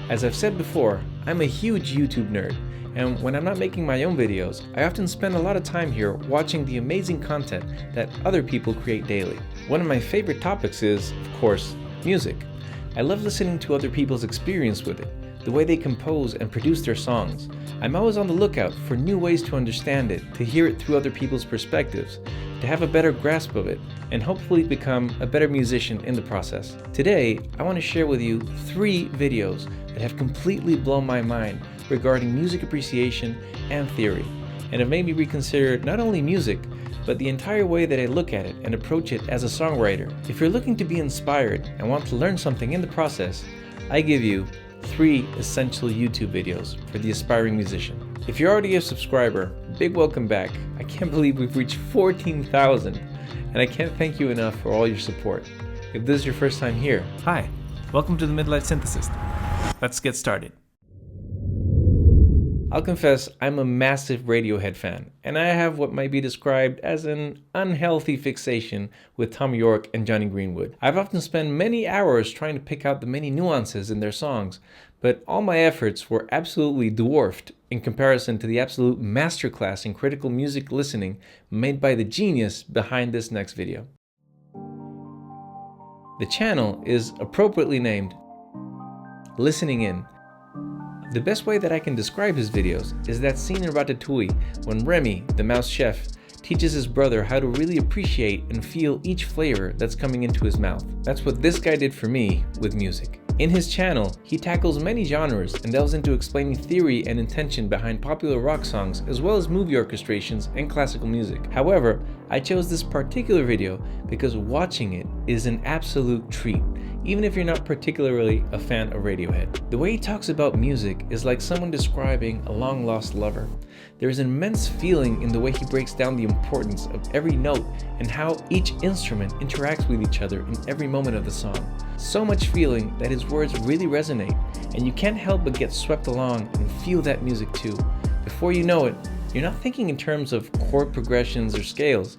As I've said before, I'm a huge YouTube nerd, and when I'm not making my own videos, I often spend a lot of time here watching the amazing content that other people create daily. One of my favorite topics is, of course, music. I love listening to other people's experience with it, the way they compose and produce their songs. I'm always on the lookout for new ways to understand it, to hear it through other people's perspectives, to have a better grasp of it, and hopefully become a better musician in the process. Today, I want to share with you 3 videos that have completely blown my mind regarding music appreciation and theory, and have made me reconsider not only music, but the entire way that I look at it and approach it as a songwriter. If you're looking to be inspired and want to learn something in the process, I give you 3 essential YouTube videos for the aspiring musician. If you're already a subscriber, big welcome back. I can't believe we've reached 14,000, and I can't thank you enough for all your support. If this is your first time here, hi, welcome to the Midlifesynthesist. Let's get started. I'll confess, I'm a massive Radiohead fan, and I have what might be described as an unhealthy fixation with Tom York and Johnny Greenwood. I've often spent many hours trying to pick out the many nuances in their songs, but all my efforts were absolutely dwarfed in comparison to the absolute masterclass in critical music listening made by the genius behind this next video. The channel is appropriately named Listening In. The best way that I can describe his videos is that scene in Ratatouille when Remy, the mouse chef, teaches his brother how to really appreciate and feel each flavor that's coming into his mouth. That's what this guy did for me with music. In his channel, he tackles many genres and delves into explaining theory and intention behind popular rock songs as well as movie orchestrations and classical music. However, I chose this particular video because watching it is an absolute treat, even if you're not particularly a fan of Radiohead. The way he talks about music is like someone describing a long-lost lover. There is an immense feeling in the way he breaks down the importance of every note and how each instrument interacts with each other in every moment of the song. So much feeling that his words really resonate, and you can't help but get swept along and feel that music too. Before you know it, you're not thinking in terms of chord progressions or scales.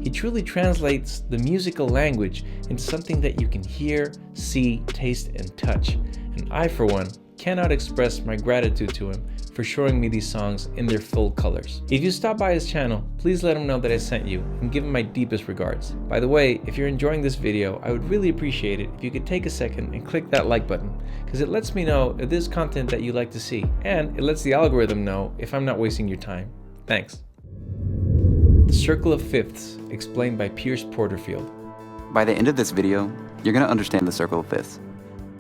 He truly translates the musical language into something that you can hear, see, taste, and touch. And I, for one, cannot express my gratitude to him for showing me these songs in their full colors. If you stop by his channel, please let him know that I sent you and give him my deepest regards. By the way, if you're enjoying this video, I would really appreciate it if you could take a second and click that like button, because it lets me know if there's content that you'd like to see, and it lets the algorithm know if I'm not wasting your time. Thanks. The Circle of Fifths, explained by Perce Porterfield. By the end of this video, you're going to understand the circle of fifths.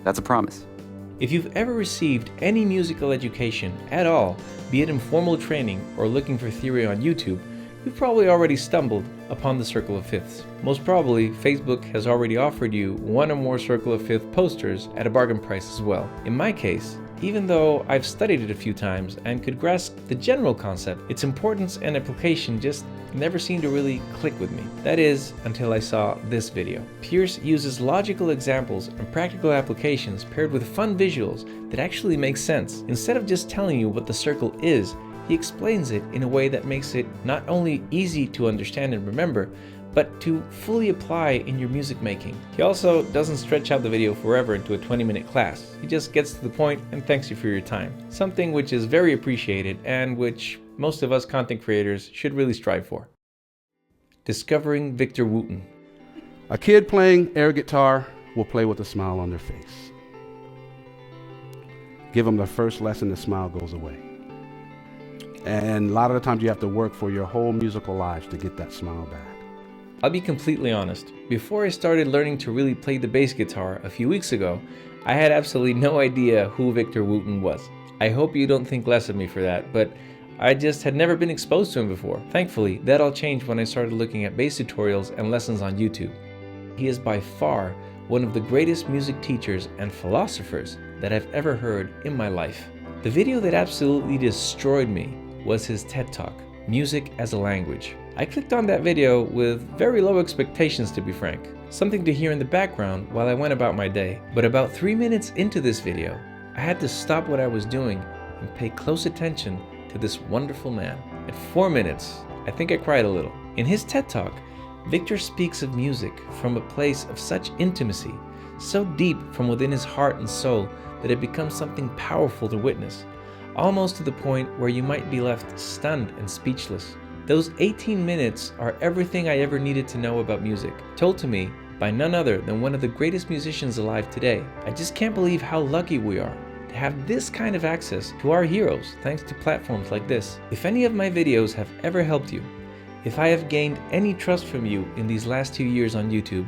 That's a promise. If you've ever received any musical education at all, be it informal training or looking for theory on YouTube, you've probably already stumbled upon the Circle of Fifths. Most probably, Facebook has already offered you one or more Circle of Fifth posters at a bargain price as well. In my case, even though I've studied it a few times and could grasp the general concept, its importance and application just never seemed to really click with me. That is, until I saw this video. Perce uses logical examples and practical applications paired with fun visuals that actually make sense. Instead of just telling you what the circle is, he explains it in a way that makes it not only easy to understand and remember, but to fully apply in your music making. He also doesn't stretch out the video forever into a 20-minute class. He just gets to the point and thanks you for your time. Something which is very appreciated and which most of us content creators should really strive for. Discovering Victor Wooten. A kid playing air guitar will play with a smile on their face. Give them the first lesson, the smile goes away. And a lot of the times you have to work for your whole musical lives to get that smile back. I'll be completely honest. Before I started learning to really play the bass guitar a few weeks ago, I had absolutely no idea who Victor Wooten was. I hope you don't think less of me for that, but I just had never been exposed to him before. Thankfully, that all changed when I started looking at bass tutorials and lessons on YouTube. He is by far one of the greatest music teachers and philosophers that I've ever heard in my life. The video that absolutely destroyed me was his TED Talk, Music as a Language. I clicked on that video with very low expectations, to be frank. Something to hear in the background while I went about my day. But about 3 minutes into this video, I had to stop what I was doing and pay close attention to this wonderful man. At 4 minutes, I think I cried a little. In his TED Talk, Victor speaks of music from a place of such intimacy, so deep from within his heart and soul, that it becomes something powerful to witness, almost to the point where you might be left stunned and speechless. Those 18 minutes are everything I ever needed to know about music, told to me by none other than one of the greatest musicians alive today. I just can't believe how lucky we are to have this kind of access to our heroes thanks to platforms like this. If any of my videos have ever helped you, if I have gained any trust from you in these last 2 years on YouTube,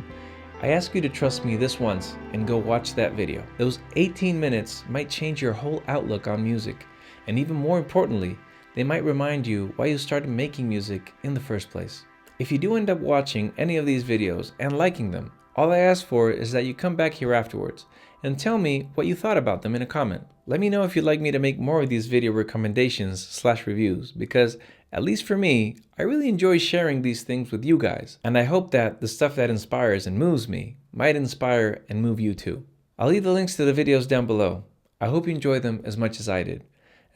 I ask you to trust me this once and go watch that video. Those 18 minutes might change your whole outlook on music, and even more importantly, they might remind you why you started making music in the first place. If you do end up watching any of these videos and liking them, all I ask for is that you come back here afterwards and tell me what you thought about them in a comment. Let me know if you'd like me to make more of these video recommendations/reviews, because at least for me, I really enjoy sharing these things with you guys, and I hope that the stuff that inspires and moves me might inspire and move you too. I'll leave the links to the videos down below. I hope you enjoy them as much as I did.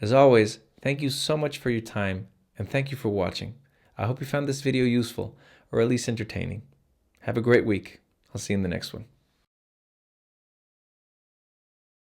As always, thank you so much for your time, and thank you for watching. I hope you found this video useful, or at least entertaining. Have a great week. I'll see you in the next one.